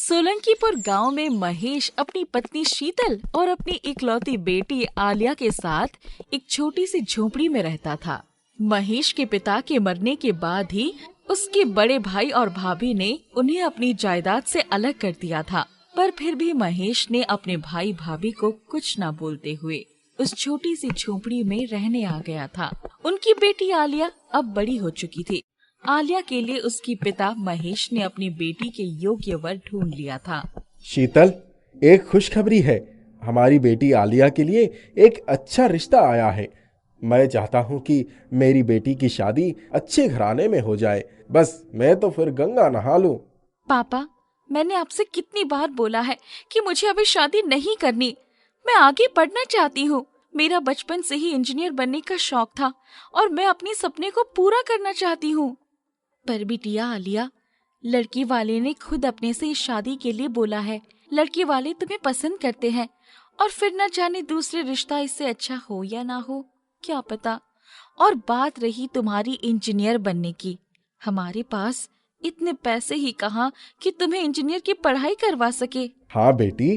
सोलंकीपुर गांव में महेश अपनी पत्नी शीतल और अपनी इकलौती बेटी आलिया के साथ एक छोटी सी झोपड़ी में रहता था। महेश के पिता के मरने के बाद ही उसके बड़े भाई और भाभी ने उन्हें अपनी जायदाद से अलग कर दिया था, पर फिर भी महेश ने अपने भाई भाभी को कुछ न बोलते हुए उस छोटी सी झोपड़ी में रहने आ गया था। उनकी बेटी आलिया अब बड़ी हो चुकी थी। आलिया के लिए उसकी पिता महेश ने अपनी बेटी के योग्य वर ढूंढ लिया था। शीतल, एक खुशखबरी है। हमारी बेटी आलिया के लिए एक अच्छा रिश्ता आया है। मैं चाहता हूँ कि मेरी बेटी की शादी अच्छे घराने में हो जाए। बस मैं तो फिर गंगा नहा लूं। पापा, मैंने आपसे कितनी बार बोला है कि मुझे अभी शादी नहीं करनी। मैं आगे पढ़ना चाहती हूँ। मेरा बचपन से ही इंजीनियर बनने का शौक था और मैं अपने सपने को पूरा करना चाहती हूँ। पर बिटिया आलिया, लड़की वाले ने खुद अपने से इस शादी के लिए बोला है। लड़की वाले तुम्हें पसंद करते हैं और फिर न जाने दूसरे रिश्ता इससे अच्छा हो या ना हो, क्या पता। और बात रही तुम्हारी इंजीनियर बनने की, हमारे पास इतने पैसे ही कहाँ कि तुम्हें इंजीनियर की पढ़ाई करवा सके। हाँ बेटी,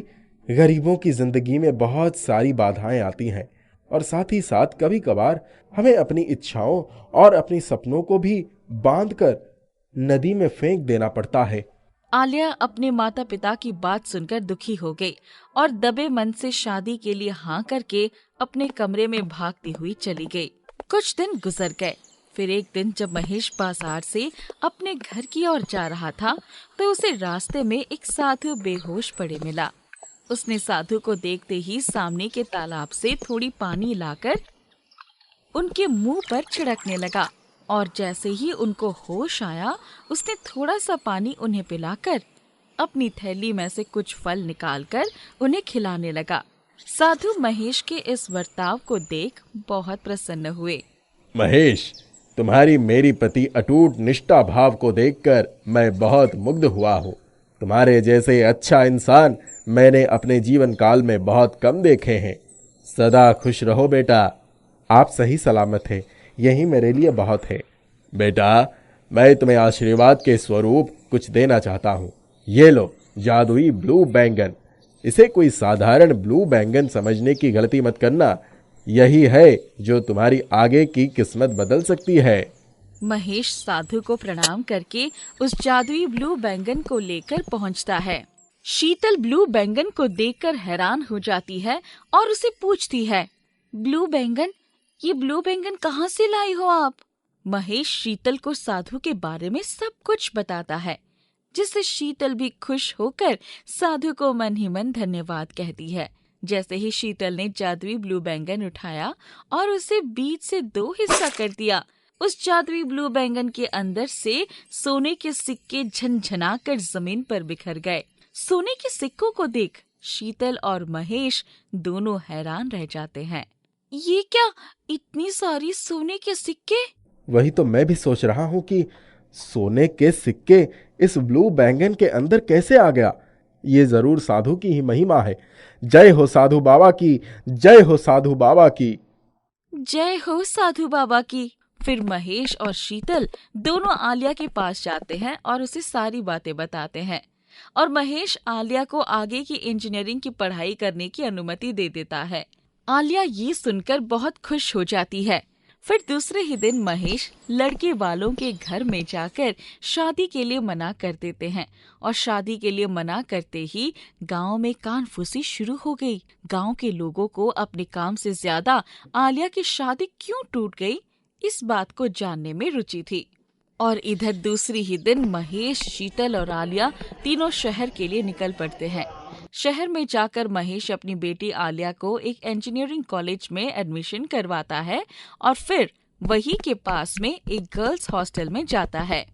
गरीबों की जिंदगी में बहुत सारी बाधाएं आती हैं और साथ ही साथ कभी कभार हमें अपनी इच्छाओं और अपनी सपनों को भी बांधकर नदी में फेंक देना पड़ता है। आलिया अपने माता पिता की बात सुनकर दुखी हो गई और दबे मन से शादी के लिए हाँ करके अपने कमरे में भागती हुई चली गई। कुछ दिन गुजर गए। फिर एक दिन जब महेश बाजार से अपने घर की ओर जा रहा था तो उसे रास्ते में एक साधु बेहोश पड़े मिला। उसने साधु को देखते ही सामने के तालाब से थोड़ी पानी लाकर उनके मुंह पर छिड़कने लगा और जैसे ही उनको होश आया उसने थोड़ा सा पानी उन्हें पिलाकर अपनी थैली में से कुछ फल निकालकर उन्हें खिलाने लगा। साधु महेश के इस बर्ताव को देख बहुत प्रसन्न हुए। महेश, तुम्हारी मेरी प्रति अटूट निष्ठा भाव को देखकर मैं बहुत मुग्ध हुआ हूँ। तुम्हारे जैसे अच्छा इंसान मैंने अपने जीवन काल में बहुत कम देखे हैं। सदा खुश रहो बेटा। आप सही सलामत हैं, यही मेरे लिए बहुत है। बेटा, मैं तुम्हें आशीर्वाद के स्वरूप कुछ देना चाहता हूँ। ये लो, जादुई ब्लू बैंगन। इसे कोई साधारण ब्लू बैंगन समझने की गलती मत करना। यही है जो तुम्हारी आगे की किस्मत बदल सकती है। महेश साधु को प्रणाम करके उस जादुई ब्लू बैंगन को लेकर पहुंचता है। शीतल ब्लू बैंगन को देखकर हैरान हो जाती है और उसे पूछती है, ब्लू बैंगन, ये ब्लू बैंगन कहाँ से लाई हो आप? महेश शीतल को साधु के बारे में सब कुछ बताता है, जिससे शीतल भी खुश होकर साधु को मन ही मन धन्यवाद कहती है। जैसे ही शीतल ने जादुई ब्लू बैंगन उठाया और उसे बीच से 2 हिस्सा कर दिया, उस जादुई ब्लू बैंगन के अंदर से सोने के सिक्के झनझनाकर जमीन पर बिखर गए। सोने के सिक्कों को देख शीतल और महेश दोनों हैरान रह जाते हैं। ये क्या, इतनी सारी सोने के सिक्के? वही तो मैं भी सोच रहा हूँ कि सोने के सिक्के इस ब्लू बैंगन के अंदर कैसे आ गया। ये जरूर साधु की ही महिमा है। जय हो साधु बाबा की, जय हो साधु बाबा की। जय हो साधु बाबा की। फिर महेश और शीतल दोनों आलिया के पास जाते हैं और उसे सारी बातें बताते हैं और महेश आलिया को आगे की इंजीनियरिंग की पढ़ाई करने की अनुमति दे देता है। आलिया ये सुनकर बहुत खुश हो जाती है। फिर दूसरे ही दिन महेश लड़के वालों के घर में जाकर शादी के लिए मना कर देते हैं और शादी के लिए मना करते ही गांव में कानफूसी शुरू हो गई। गांव के लोगों को अपने काम से ज्यादा आलिया की शादी क्यों टूट गई, इस बात को जानने में रुचि थी। और इधर दूसरी ही दिन महेश, शीतल और आलिया तीनों शहर के लिए निकल पड़ते हैं। शहर में जाकर महेश अपनी बेटी आलिया को एक इंजीनियरिंग कॉलेज में एडमिशन करवाता है और फिर वही के पास में एक गर्ल्स हॉस्टल में जाता है।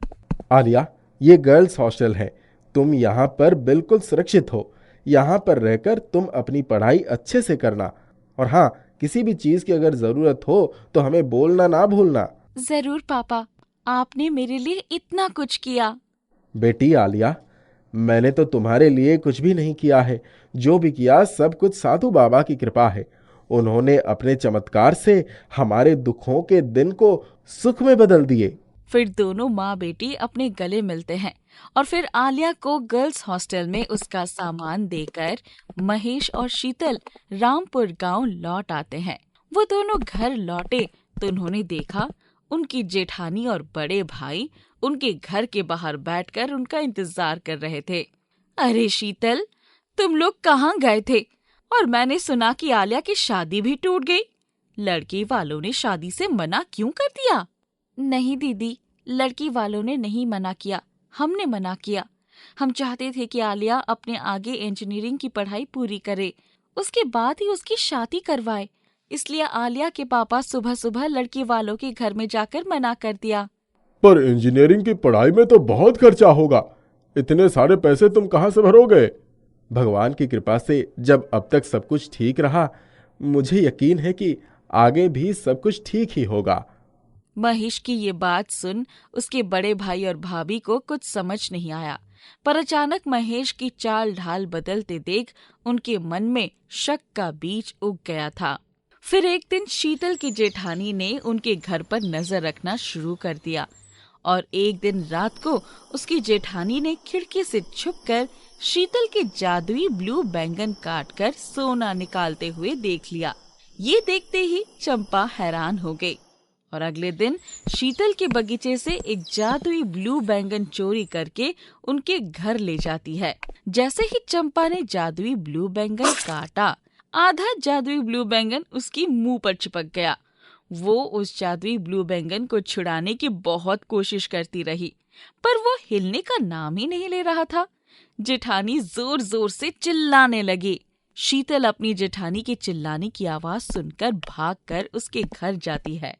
आलिया, ये गर्ल्स हॉस्टल है। तुम यहाँ पर बिल्कुल सुरक्षित हो। यहाँ पर रहकर तुम अपनी पढ़ाई अच्छे से करना और हाँ, किसी भी चीज की अगर जरूरत हो तो हमें बोलना ना भूलना। जरूर पापा, आपने मेरे लिए इतना कुछ किया। बेटी आलिया, मैंने तो तुम्हारे लिए कुछ भी नहीं किया है। जो भी किया सब कुछ साधु बाबा की कृपा है। उन्होंने अपने चमत्कार से हमारे दुखों के दिन को सुख में बदल दिए। फिर दोनों माँ बेटी अपने गले मिलते हैं और फिर आलिया को गर्ल्स हॉस्टल में उसका सामान देकर महेश और शीतल रामपुर गांव लौट आते हैं। वो दोनों घर लौटे तो उन्होंने देखा उनकी जेठानी और बड़े भाई उनके घर के बाहर बैठकर उनका इंतजार कर रहे थे। अरे शीतल, तुम लोग कहाँ गए थे? और मैंने सुना कि आलिया की शादी भी टूट गई। लड़की वालों ने शादी से मना क्यों कर दिया? नहीं दीदी, लड़की वालों ने नहीं मना किया, हमने मना किया। हम चाहते थे कि आलिया अपने आगे इंजीनियरिंग की पढ़ाई पूरी करे, उसके बाद ही उसकी शादी करवाए। इसलिए आलिया के पापा सुबह सुबह लड़की वालों के घर में जाकर मना कर दिया। पर इंजीनियरिंग की पढ़ाई में तो बहुत खर्चा होगा, इतने सारे पैसे तुम कहाँ से भरोगे? भगवान की कृपा से जब अब तक सब कुछ ठीक रहा, मुझे यकीन है कि आगे भी सब कुछ ठीक ही होगा। महेश की ये बात सुन उसके बड़े भाई और भाभी को कुछ समझ नहीं आया, पर अचानक महेश की चाल ढाल बदलते देख उनके मन में शक का बीज उग गया था। फिर एक दिन शीतल की जेठानी ने उनके घर पर नजर रखना शुरू कर दिया और एक दिन रात को उसकी जेठानी ने खिड़की से छुपकर शीतल के जादुई ब्लू बैंगन काटकर सोना निकालते हुए देख लिया। ये देखते ही चंपा हैरान हो गई और अगले दिन शीतल के बगीचे से एक जादुई ब्लू बैंगन चोरी करके उनके घर ले जाती है। जैसे ही चंपा ने जादुई ब्लू बैंगन काटा, आधा जादुई ब्लू बैंगन उसकी मुंह पर चिपक गया। वो उस जादुई ब्लू बैंगन को छुड़ाने की बहुत कोशिश करती रही, पर वो हिलने का नाम ही नहीं ले रहा था। जेठानी जोर जोर से चिल्लाने लगी। शीतल अपनी जेठानी के चिल्लाने की आवाज सुनकर भागकर उसके घर जाती है।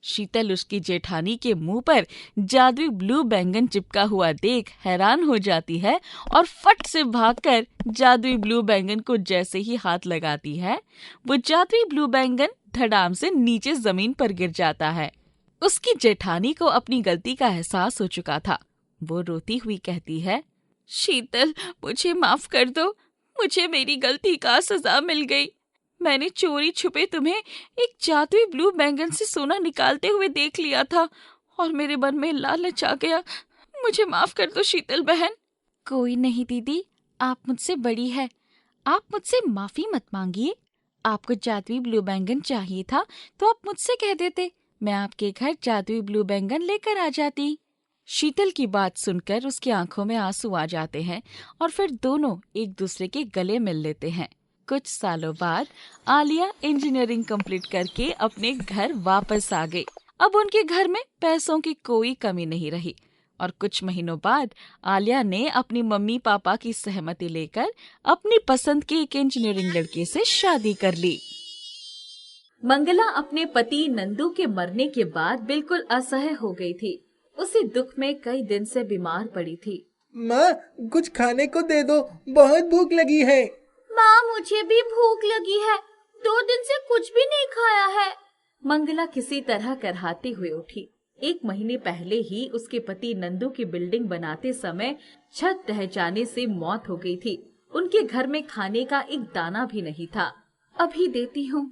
शीतल उसकी जेठानी के मुंह पर जादुई ब्लू बैंगन चिपका हुआ देख हैरान हो जाती है और फट से भागकर जादुई ब्लू बैंगन को जैसे ही हाथ लगाती है, वो जादुई ब्लू बैंगन धड़ाम से नीचे जमीन पर गिर जाता है। उसकी जेठानी को अपनी गलती का एहसास हो चुका था। वो रोती हुई कहती है, शीतल, मुझे माफ कर दो, मुझे मेरी गलती का सजा मिल गई। मैंने चोरी छुपे तुम्हें एक जादुई ब्लू बैंगन से सोना निकालते हुए देख लिया था और मेरे मन में लालच आ गया। मुझे माफ कर दो शीतल बहन। कोई नहीं दीदी, आप मुझसे बड़ी है, आप मुझसे माफी मत मांगिए। आपको जादुई ब्लू बैंगन चाहिए था तो आप मुझसे कह देते, मैं आपके घर जादुई ब्लू बैंगन लेकर आ जाती। शीतल की बात सुनकर उसकी आंखों में आंसू आ जाते हैं और फिर दोनों एक दूसरे के गले मिल लेते हैं। कुछ सालों बाद आलिया इंजीनियरिंग कंप्लीट करके अपने घर वापस आ गई। अब उनके घर में पैसों की कोई कमी नहीं रही और कुछ महीनों बाद आलिया ने अपनी मम्मी पापा की सहमति लेकर अपनी पसंद के एक इंजीनियरिंग लड़के से शादी कर ली। मंगला अपने पति नंदू के मरने के बाद बिल्कुल असह्य हो गई थी। उसे दुख में कई दिन से बीमार पड़ी थी। माँ, कुछ खाने को दे दो, बहुत भूख लगी है। माँ, मुझे भी भूख लगी है, 2 दिन से कुछ भी नहीं खाया है। मंगला किसी तरह करहाती हुई उठी। 1 महीने पहले ही उसके पति नंदू की बिल्डिंग बनाते समय छत ढह जाने से मौत हो गई थी। उनके घर में खाने का एक दाना भी नहीं था। अभी देती हूँ।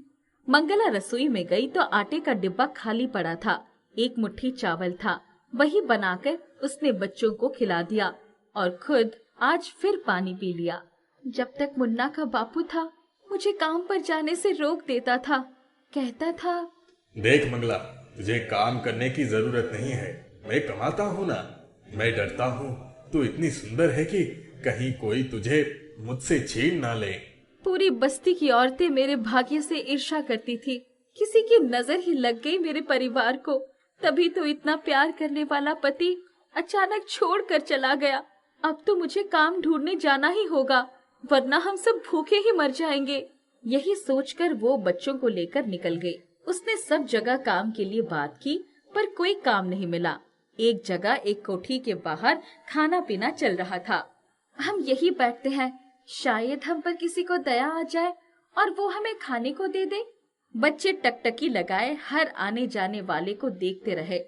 मंगला रसोई में गई तो आटे का डिब्बा खाली पड़ा था। 1 मुट्ठी चावल था, वही बनाकर उसने बच्चों को खिला दिया और खुद आज फिर पानी पी लिया। जब तक मुन्ना का बापू था, मुझे काम पर जाने से रोक देता था। कहता था, देख मंगला, तुझे काम करने की जरूरत नहीं है, मैं कमाता हूँ ना। मैं डरता हूँ तू इतनी सुंदर है कि कहीं कोई तुझे मुझसे छीन ना ले। पूरी बस्ती की औरतें मेरे भाग्य से ईर्ष्या करती थी। किसी की नजर ही लग गई मेरे परिवार को, तभी तो इतना प्यार करने वाला पति अचानक छोड़कर चला गया। अब तो मुझे काम ढूंढने जाना ही होगा, वरना हम सब भूखे ही मर जाएंगे। यही सोचकर वो बच्चों को लेकर निकल गई। उसने सब जगह काम के लिए बात की, पर कोई काम नहीं मिला। एक जगह एक कोठी के बाहर खाना पीना चल रहा था। हम यही बैठते हैं, शायद हम पर किसी को दया आ जाए और वो हमें खाने को दे दे। बच्चे टकटकी लगाए हर आने जाने वाले को देखते रहे,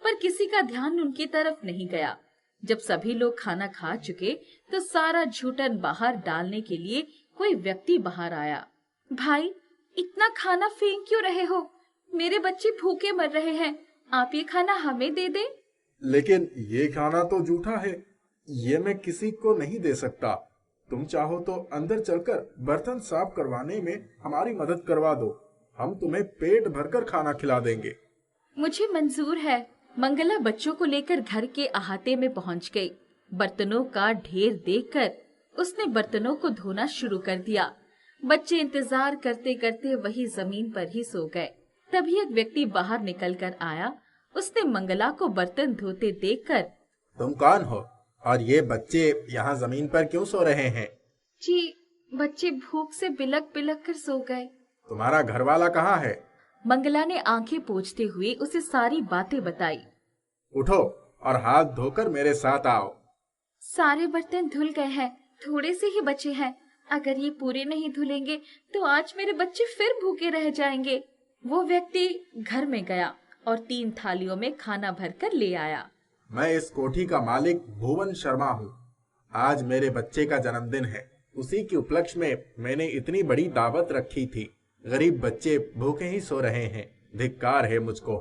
पर किसी का ध्यान उनकी तरफ नहीं गया। जब सभी लोग खाना खा चुके तो सारा झूठन बाहर डालने के लिए कोई व्यक्ति बाहर आया। भाई, इतना खाना फेंक क्यों रहे हो? मेरे बच्चे भूखे मर रहे हैं, आप ये खाना हमें दे दे। लेकिन ये खाना तो जूठा है, ये मैं किसी को नहीं दे सकता। तुम चाहो तो अंदर चलकर बर्तन साफ करवाने में हमारी मदद करवा दो। हम तुम्हें पेट भरकर खाना खिला देंगे। मुझे मंजूर है। मंगला बच्चों को लेकर घर के अहाते में पहुंच गई। बर्तनों का ढेर देखकर उसने बर्तनों को धोना शुरू कर दिया। बच्चे इंतजार करते करते वही जमीन पर ही सो गए। तभी एक व्यक्ति बाहर निकल कर आया। उसने मंगला को बर्तन धोते देखकर, तुम कौन हो और ये बच्चे यहाँ जमीन पर क्यों सो रहे हैं? जी, बच्चे भूख से बिलक बिलक कर सो गए। तुम्हारा घर वाला कहाँ है? मंगला ने आंखें पोंछते हुए उसे सारी बातें बताई। उठो और हाथ धोकर मेरे साथ आओ। सारे बर्तन धुल गए हैं, थोड़े से ही बचे हैं। अगर ये पूरे नहीं धुलेंगे तो आज मेरे बच्चे फिर भूखे रह जाएंगे। वो व्यक्ति घर में गया और 3 थालियों में खाना भरकर ले आया। मैं इस कोठी का मालिक भुवन शर्मा हूँ। आज मेरे बच्चे का जन्मदिन है। उसी के उपलक्ष्य में मैंने इतनी बड़ी दावत रखी थी। गरीब बच्चे भूखे ही सो रहे हैं। धिक्कार है मुझको।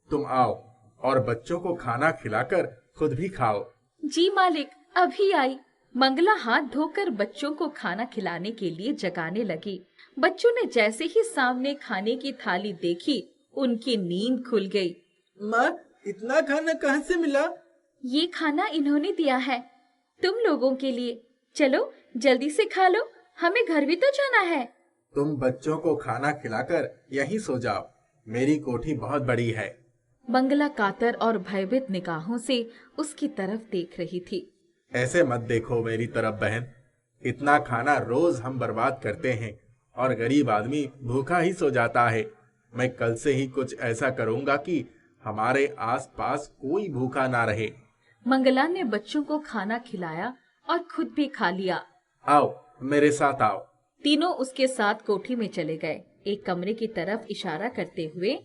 तुम आओ और बच्चों को खाना खिलाकर खुद भी खाओ। जी मालिक, अभी आई। मंगला हाथ धोकर बच्चों को खाना खिलाने के लिए जगाने लगी। बच्चों ने जैसे ही सामने खाने की थाली देखी, उनकी नींद खुल गई। माँ, इतना खाना कहाँ से मिला? ये खाना इन्होंने दिया है तुम लोगों के लिए। चलो जल्दी से खा लो, हमें घर भी तो जाना है। तुम बच्चों को खाना खिलाकर यहीं सो जाओ। मेरी कोठी बहुत बड़ी है। मंगला कातर और भयभीत निगाहों से उसकी तरफ देख रही थी। ऐसे मत देखो मेरी तरफ बहन। इतना खाना रोज हम बर्बाद करते हैं और गरीब आदमी भूखा ही सो जाता है। मैं कल से ही कुछ ऐसा करूंगा कि हमारे आसपास कोई भूखा ना रहे। मंगला ने बच्चों को खाना खिलाया और खुद भी खा लिया। आओ मेरे साथ आओ। तीनों उसके साथ कोठी में चले गए, एक कमरे की तरफ इशारा करते हुए।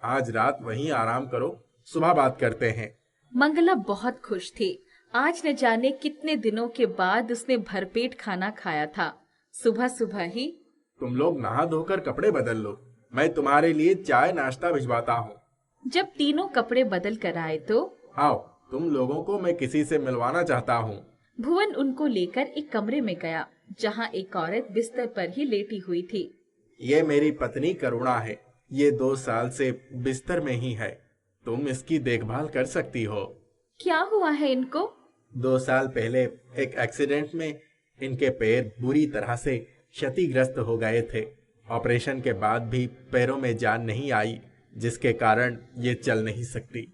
आज रात वहीं आराम करो, सुबह बात करते हैं। मंगला बहुत खुश थी। आज न जाने कितने दिनों के बाद उसने भरपेट खाना खाया था। सुबह सुबह ही, तुम लोग नहा धोकर कपड़े बदल लो, मैं तुम्हारे लिए चाय नाश्ता भिजवाता हूँ। जब तीनों कपड़े बदल कर आए तो आओ, तुम लोगों को मैं किसी से मिलवाना चाहता हूँ। भुवन उनको लेकर एक कमरे में गया, जहाँ एक औरत बिस्तर पर ही लेटी हुई थी। ये मेरी पत्नी करुणा है। ये 2 साल से बिस्तर में ही है। तुम इसकी देखभाल कर सकती हो। क्या हुआ है इनको? 2 साल पहले एक एक्सीडेंट में इनके पैर बुरी तरह से क्षतिग्रस्त हो गए थे। ऑपरेशन के बाद भी पैरों में जान नहीं आई, जिसके कारण ये चल नहीं सकती।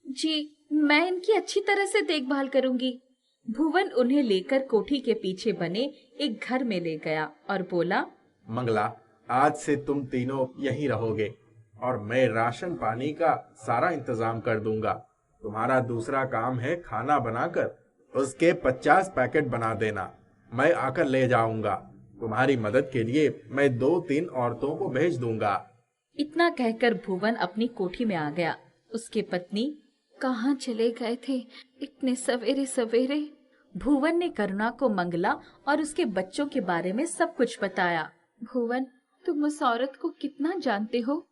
जी, मैं इनकी अच्छी तरह से देखभाल करूंगी। भुवन उन्हें लेकर कोठी के पीछे बने एक घर में ले गया और बोला, मंगला, आज से तुम तीनों यहीं रहोगे और मैं राशन पानी का सारा इंतजाम कर दूंगा। तुम्हारा दूसरा काम है खाना बनाकर उसके 50 पैकेट बना देना। मैं आकर ले जाऊंगा। तुम्हारी मदद के लिए मैं 2-3 औरतों को भेज दूंगा। इतना कहकर भुवन अपनी कोठी में आ गया। उसकी पत्नी कहाँ चले गए थे इतने सवेरे सवेरे? भुवन ने करुणा को मंगला और उसके बच्चों के बारे में सब कुछ बताया। भुवन, तुम उस औरत को कितना जानते हो?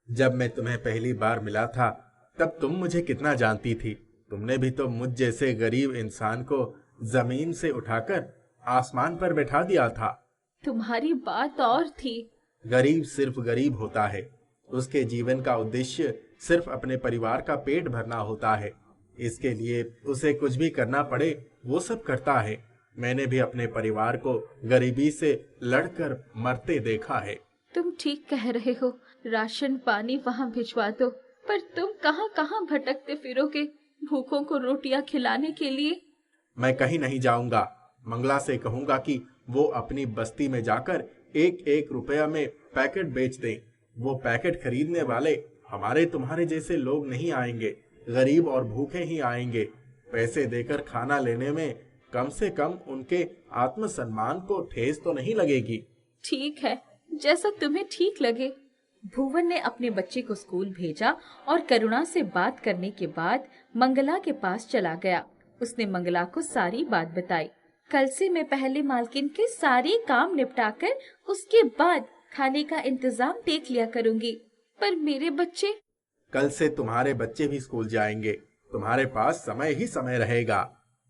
जब मैं तुम्हें पहली बार मिला था तब तुम मुझे कितना जानती थी। तुमने भी तो मुझ जैसे गरीब इंसान को जमीन से उठाकर आसमान पर बैठा दिया था। तुम्हारी बात और थी। गरीब सिर्फ गरीब होता है। उसके जीवन का उद्देश्य सिर्फ अपने परिवार का पेट भरना होता है। इसके लिए उसे कुछ भी करना पड़े वो सब करता है। मैंने भी अपने परिवार को गरीबी से लड़कर मरते देखा है। तुम ठीक कह रहे हो। राशन पानी वहाँ भिजवा दो, पर तुम कहाँ कहाँ भटकते फिरोगे भूखों को रोटियां खिलाने के लिए? मैं कहीं नहीं जाऊंगा। मंगला से कहूंगा कि वो अपनी बस्ती में जाकर 1-1 रुपया में पैकेट बेच दे। वो पैकेट खरीदने वाले हमारे तुम्हारे जैसे लोग नहीं आएंगे, गरीब और भूखे ही आएंगे। पैसे देकर खाना लेने में कम से कम उनके आत्मसम्मान को ठेस तो नहीं लगेगी। ठीक है, जैसा तुम्हें ठीक लगे। भुवन ने अपने बच्चे को स्कूल भेजा और करुणा से बात करने के बाद मंगला के पास चला गया। उसने मंगला को सारी बात बताई। कल से मैं पहले मालकिन के सारे काम निपटाकर उसके बाद खाने का इंतजाम देख लिया करूंगी। पर मेरे बच्चे? कल से तुम्हारे बच्चे भी स्कूल जाएंगे। तुम्हारे पास समय ही समय रहेगा।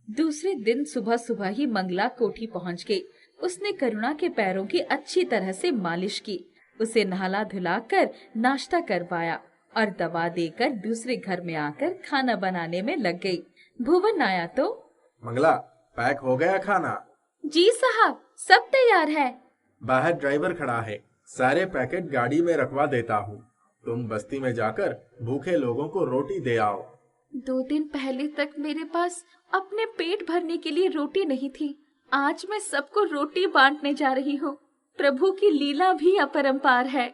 दूसरे दिन सुबह सुबह ही मंगला कोठी पहुंच गई। उसने करुणा के पैरों की अच्छी तरह से मालिश की, उसे नहला धुलाकर नाश्ता करवाया और दवा देकर दूसरे घर में आकर खाना बनाने में लग गई। भुवन आया तो, मंगला, पैक हो गया खाना? जी साहब, सब तैयार है। बाहर ड्राइवर खड़ा है, सारे पैकेट गाड़ी में रखवा देता हूँ। तुम बस्ती में जाकर भूखे लोगों को रोटी दे आओ। 2 दिन पहले तक मेरे पास अपने पेट भरने के लिए रोटी नहीं थी, आज मैं सबको रोटी बांटने जा रही हूँ। प्रभु की लीला भी अपरंपार है।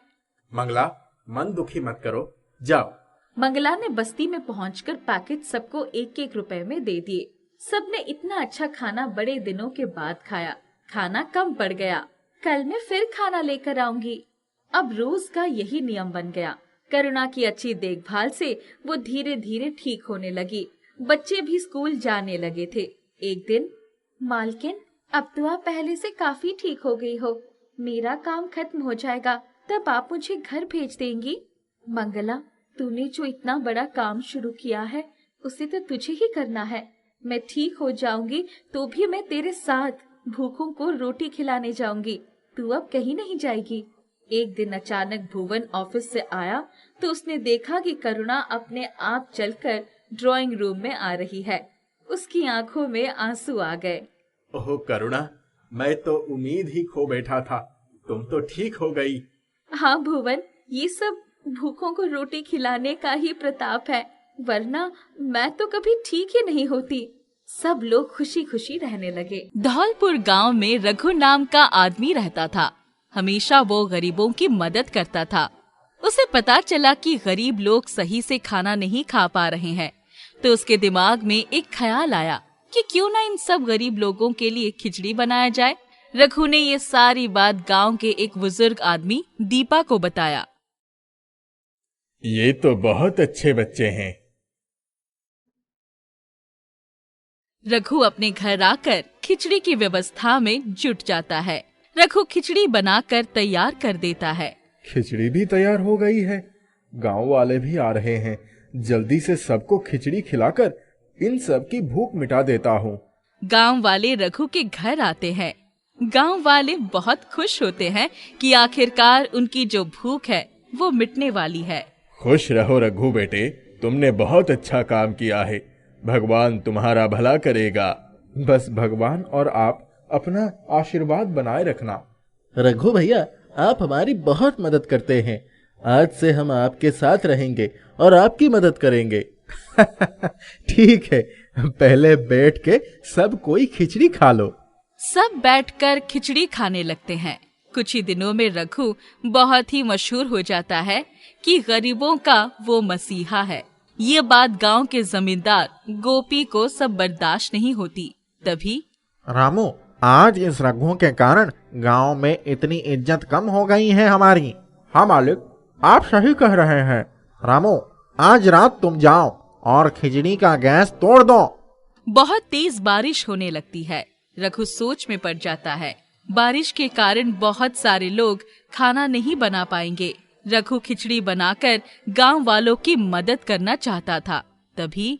मंगला, मन दुखी मत करो, जाओ। मंगला ने बस्ती में पहुंचकर पैकेट सबको 1-1 रुपए में दे दिए। सबने इतना अच्छा खाना बड़े दिनों के बाद खाया। खाना कम पड़ गया। कल मैं फिर खाना लेकर आऊंगी। अब रोज का यही नियम बन गया। करुणा की अच्छी देखभाल से वो धीरे धीरे ठीक होने लगी। बच्चे भी स्कूल जाने लगे थे। एक दिन, मालकिन, अब तो आप पहले से काफी ठीक हो गई हो। मेरा काम खत्म हो जाएगा, तब आप मुझे घर भेज देंगी। मंगला, तूने जो इतना बड़ा काम शुरू किया है, उसे तो तुझे ही करना है। मैं ठीक हो जाऊंगी तो भी मैं तेरे साथ भूखों को रोटी खिलाने जाऊंगी। तू अब कहीं नहीं जाएगी। एक दिन अचानक भुवन ऑफिस से आया तो उसने देखा कि करुणा अपने आप चलकर ड्राइंग रूम में आ रही है। उसकी आंखों में आंसू आ गए। ओह करुणा, मैं तो उम्मीद ही खो बैठा था, तुम तो ठीक हो गई। हाँ भुवन, ये सब भूखों को रोटी खिलाने का ही प्रताप है, वरना मैं तो कभी ठीक ही नहीं होती। सब लोग खुशी खुशी रहने लगे। धौलपुर गांव में रघु नाम का आदमी रहता था। हमेशा वो गरीबों की मदद करता था। उसे पता चला कि गरीब लोग सही से खाना नहीं खा पा रहे हैं, तो उसके दिमाग में एक ख्याल आया कि क्यों ना इन सब गरीब लोगों के लिए खिचड़ी बनाया जाए। रघु ने ये सारी बात गांव के एक बुजुर्ग आदमी दीपा को बताया। ये तो बहुत अच्छे बच्चे हैं। रघु अपने घर आकर खिचड़ी की व्यवस्था में जुट जाता है। रघु खिचड़ी बनाकर तैयार कर देता है। खिचड़ी भी तैयार हो गई है। गांव वाले भी आ रहे हैं। जल्दी से सबको खिचड़ी खिलाकर इन सब की भूख मिटा देता हूँ। गांव वाले रघु के घर आते हैं। गांव वाले बहुत खुश होते हैं कि आखिरकार उनकी जो भूख है वो मिटने वाली है। खुश रहो रघु बेटे, तुमने बहुत अच्छा काम किया है। भगवान तुम्हारा भला करेगा। बस भगवान और आप अपना आशीर्वाद बनाए रखना। रघु भैया, आप हमारी बहुत मदद करते हैं। आज से हम आपके साथ रहेंगे और आपकी मदद करेंगे। ठीक है, पहले बैठ के सब कोई खिचड़ी खा लो। सब बैठकर खिचड़ी खाने लगते हैं। कुछ ही दिनों में रघु बहुत ही मशहूर हो जाता है कि गरीबों का वो मसीहा है। ये बात गांव के जमींदार गोपी को सब बर्दाश्त नहीं होती। तभी, रामू, आज इस रघु के कारण गांव में इतनी इज्जत कम हो गई है हमारी। हाँ मालिक, आप सही कह रहे हैं। रामू, आज रात तुम जाओ और खिचड़ी का गैस तोड़ दो। बहुत तेज बारिश होने लगती है। रघु सोच में पड़ जाता है। बारिश के कारण बहुत सारे लोग खाना नहीं बना पाएंगे। रघु खिचड़ी बनाकर गांव वालों की मदद करना चाहता था। तभी,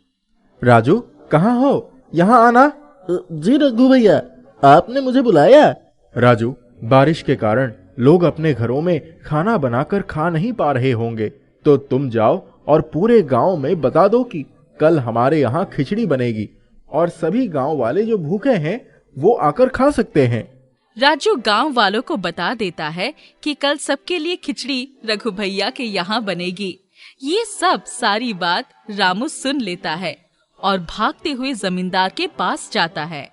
राजू, कहाँ हो? यहाँ आना। जी रघु भैया, आपने मुझे बुलाया? राजू, बारिश के कारण लोग अपने घरों में खाना बनाकर खा नहीं पा रहे होंगे, तो तुम जाओ और पूरे गांव में बता दो कि कल हमारे यहाँ खिचड़ी बनेगी और सभी गांव वाले जो भूखे हैं वो आकर खा सकते हैं। राजू गांव वालों को बता देता है कि कल सबके लिए खिचड़ी रघु भैया के यहाँ बनेगी। ये सब सारी बात रामू सुन लेता है और भागते हुए जमींदार के पास जाता है।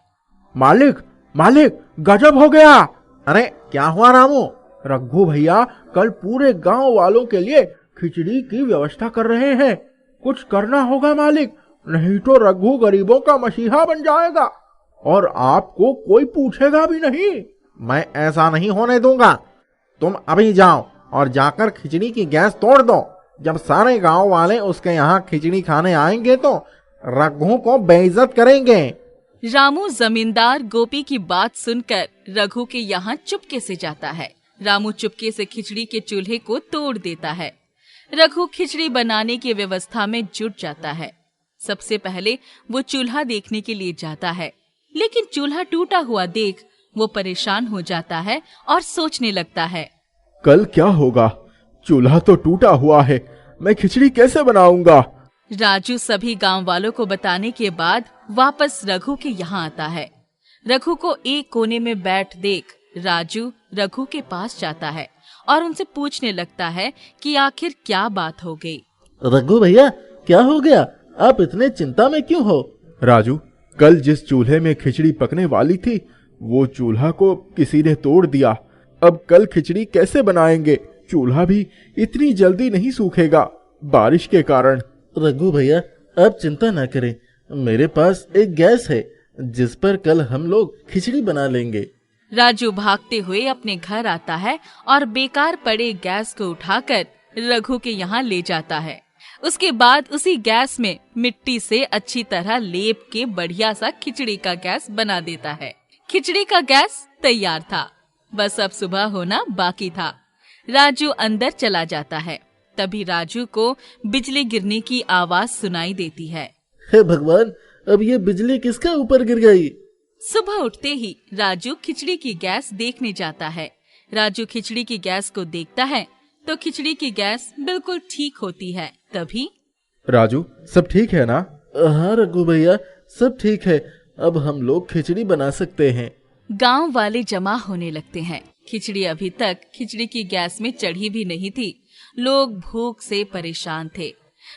मालिक, मालिक, गजब हो गया। अरे क्या हुआ रामू? रघु भैया कल पूरे गांव वालों के लिए खिचड़ी की व्यवस्था कर रहे हैं। कुछ करना होगा मालिक, नहीं तो रघु गरीबों का मसीहा बन जाएगा और आपको कोई पूछेगा भी नहीं। मैं ऐसा नहीं होने दूंगा। तुम अभी जाओ और जाकर खिचड़ी की गैस तोड़ दो। जब सारे गांव वाले उसके यहाँ खिचड़ी खाने आएंगे तो रघु को बेइज्जत करेंगे। रामू जमींदार गोपी की बात सुनकर रघु के यहाँ चुपके से जाता है। रामू चुपके से खिचड़ी के चूल्हे को तोड़ देता है। रघु खिचड़ी बनाने की व्यवस्था में जुट जाता है। सबसे पहले वो चूल्हा देखने के लिए जाता है, लेकिन चूल्हा टूटा हुआ देख वो परेशान हो जाता है और सोचने लगता है, कल क्या होगा? चूल्हा तो टूटा हुआ है, मैं खिचड़ी कैसे बनाऊंगा? राजू सभी गांव वालों को बताने के बाद वापस रघु के यहाँ आता है। रघु को एक कोने में बैठ देख राजू रघु के पास जाता है और उनसे पूछने लगता है कि आखिर क्या बात हो गई। रघु भैया, क्या हो गया? आप इतने चिंता में क्यों हो? राजू, कल जिस चूल्हे में खिचड़ी पकने वाली थी वो चूल्हा को किसी ने तोड़ दिया। अब कल खिचड़ी कैसे बनाएंगे? चूल्हा भी इतनी जल्दी नहीं सूखेगा बारिश के कारण। रघु भैया, आप चिंता ना करें, मेरे पास एक गैस है जिस पर कल हम लोग खिचड़ी बना लेंगे। राजू भागते हुए अपने घर आता है और बेकार पड़े गैस को उठाकर रघु के यहाँ ले जाता है। उसके बाद उसी गैस में मिट्टी से अच्छी तरह लेप के बढ़िया सा खिचड़ी का गैस बना देता है। खिचड़ी का गैस तैयार था, बस अब सुबह होना बाकी था। राजू अंदर चला जाता है। तभी राजू को बिजली गिरने की आवाज सुनाई देती है। हे भगवान, अब ये बिजली किसके ऊपर गिर गई? सुबह उठते ही राजू खिचड़ी की गैस देखने जाता है। राजू खिचड़ी की गैस को देखता है तो खिचड़ी की गैस बिल्कुल ठीक होती है। तभी राजू, सब ठीक है ना? हाँ रघु भैया, सब ठीक है, अब हम लोग खिचड़ी बना सकते हैं। गांव वाले जमा होने लगते हैं। खिचड़ी अभी तक खिचड़ी की गैस में चढ़ी भी नहीं थी। लोग भूख से परेशान थे।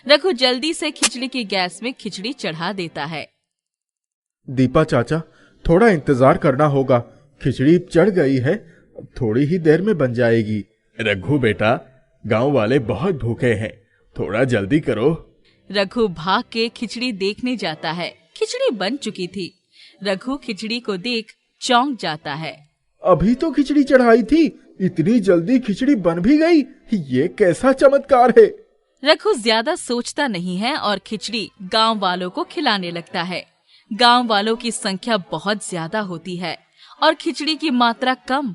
रघु जल्दी से खिचड़ी की गैस में खिचड़ी चढ़ा देता है। दीपा चाचा, थोड़ा इंतजार करना होगा, खिचड़ी चढ़ गई है, थोड़ी ही देर में बन जाएगी। रघु बेटा, गांव वाले बहुत भूखे हैं, थोड़ा जल्दी करो। रघु भाग के खिचड़ी देखने जाता है। खिचड़ी बन चुकी थी। रघु खिचड़ी को देख चौंक जाता है। अभी तो खिचड़ी चढ़ाई थी, इतनी जल्दी खिचड़ी बन भी गई, ये कैसा चमत्कार है? रघु ज्यादा सोचता नहीं है और खिचड़ी गांव वालों को खिलाने लगता है। गांव वालों की संख्या बहुत ज्यादा होती है और खिचड़ी की मात्रा कम।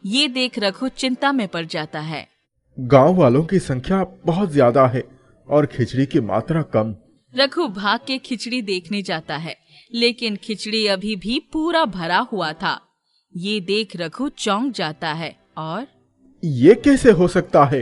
ये देख रघु चिंता में पड़ जाता है। गांव वालों की संख्या बहुत ज्यादा है और खिचड़ी की मात्रा कम। रघु भाग के खिचड़ी देखने जाता है, लेकिन खिचड़ी अभी भी पूरा भरा हुआ था। ये देख रघु चौंक जाता है और ये कैसे हो सकता है?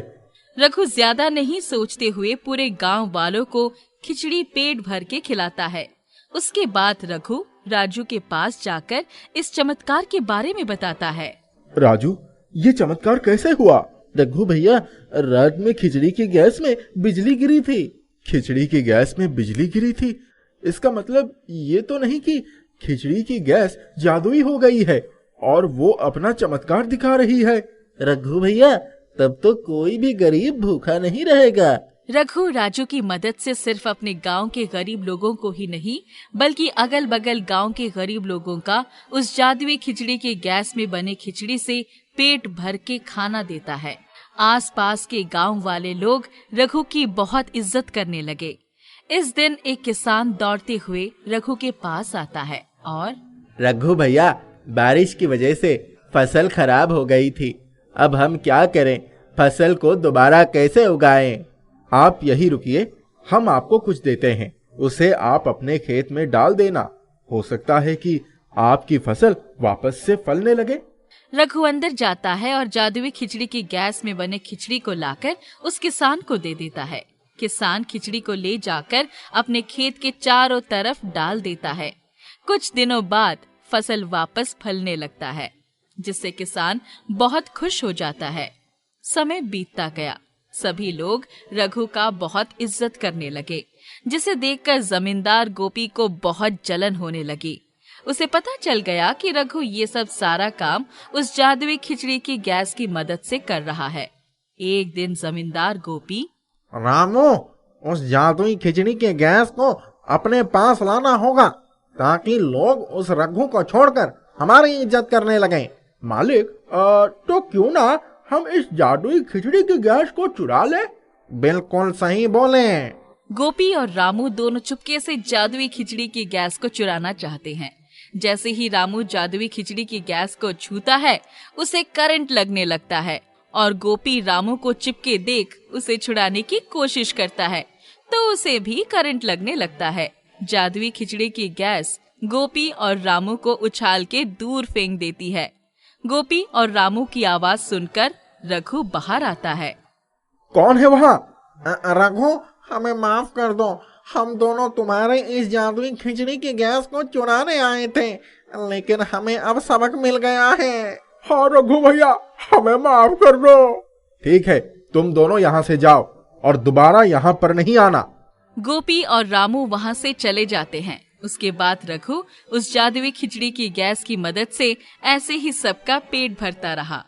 रघु ज्यादा नहीं सोचते हुए पूरे गांव वालों को खिचड़ी पेट भर के खिलाता है। उसके बाद रघु राजू के पास जाकर इस चमत्कार के बारे में बताता है। राजू, ये चमत्कार कैसे हुआ? रघु भैया, रात में खिचड़ी की गैस में बिजली गिरी थी। खिचड़ी की गैस में बिजली गिरी थी? इसका मतलब ये तो नहीं कि खिचड़ी की गैस जादुई हो गई है और वो अपना चमत्कार दिखा रही है। रघु भैया, तब तो कोई भी गरीब भूखा नहीं रहेगा। रघु राजू की मदद से सिर्फ अपने गांव के गरीब लोगों को ही नहीं, बल्कि अगल बगल गांव के गरीब लोगों का उस जादुई खिचड़ी के गैस में बने खिचड़ी से पेट भर के खाना देता है। आसपास के गांव वाले लोग रघु की बहुत इज्जत करने लगे। इस दिन एक किसान दौड़ते हुए रघु के पास आता है और रघु भैया, बारिश की वजह से फसल खराब हो गई थी, अब हम क्या करें? फसल को दोबारा कैसे उगाएं? आप यही रुकिए, हम आपको कुछ देते हैं, उसे आप अपने खेत में डाल देना, हो सकता है कि आपकी फसल वापस से फलने लगे। रघु अंदर जाता है और जादुई खिचड़ी की गैस में बने खिचड़ी को लाकर उस किसान को दे देता है। किसान खिचड़ी को ले जाकर अपने खेत के चारों तरफ डाल देता है। कुछ दिनों बाद फसल वापस फलने लगता है, जिससे किसान बहुत खुश हो जाता है। समय बीतता गया। सभी लोग रघु का बहुत इज्जत करने लगे, जिसे देखकर जमींदार गोपी को बहुत जलन होने लगी। उसे पता चल गया कि रघु ये सब सारा काम उस जादुई खिचड़ी की गैस की मदद से कर रहा है। एक दिन जमींदार गोपी, रामू, उस जादुई खिचड़ी के गैस को अपने पास लाना होगा ताकि लोग उस रघु को छोड़कर हमारी इज्जत करने लगे। मालिक, तो क्यों ना हम इस जादुई खिचड़ी की गैस को चुरा ले? बिल्कुल सही बोले। गोपी और रामू दोनों चुपके से जादुई खिचड़ी की गैस को चुराना चाहते हैं। जैसे ही रामू जादुई खिचड़ी की गैस को छूता है, उसे करंट लगने लगता है और गोपी रामू को चिपके देख उसे छुड़ाने की कोशिश करता है। तो उसे भी करंट लगने लगता है। जादुई खिचड़ी की गैस गोपी और रामू को उछाल के दूर फेंक देती है। गोपी और रामू की आवाज सुनकर रघु बाहर आता है। कौन है वहाँ? रघु, हमें माफ कर दो। हम दोनों तुम्हारे इस जादुई खिचड़ी की गैस को चुराने आए थे, लेकिन हमें अब सबक मिल गया है। हाँ रघु भैया, हमें माफ कर दो। ठीक है, तुम दोनों यहाँ से जाओ और दोबारा यहाँ पर नहीं आना। गोपी और रामू वहाँ से चले जाते हैं। उसके बाद रघु उस जादुई खिचड़ी की गैस की मदद से ऐसे ही सबका पेट भरता रहा।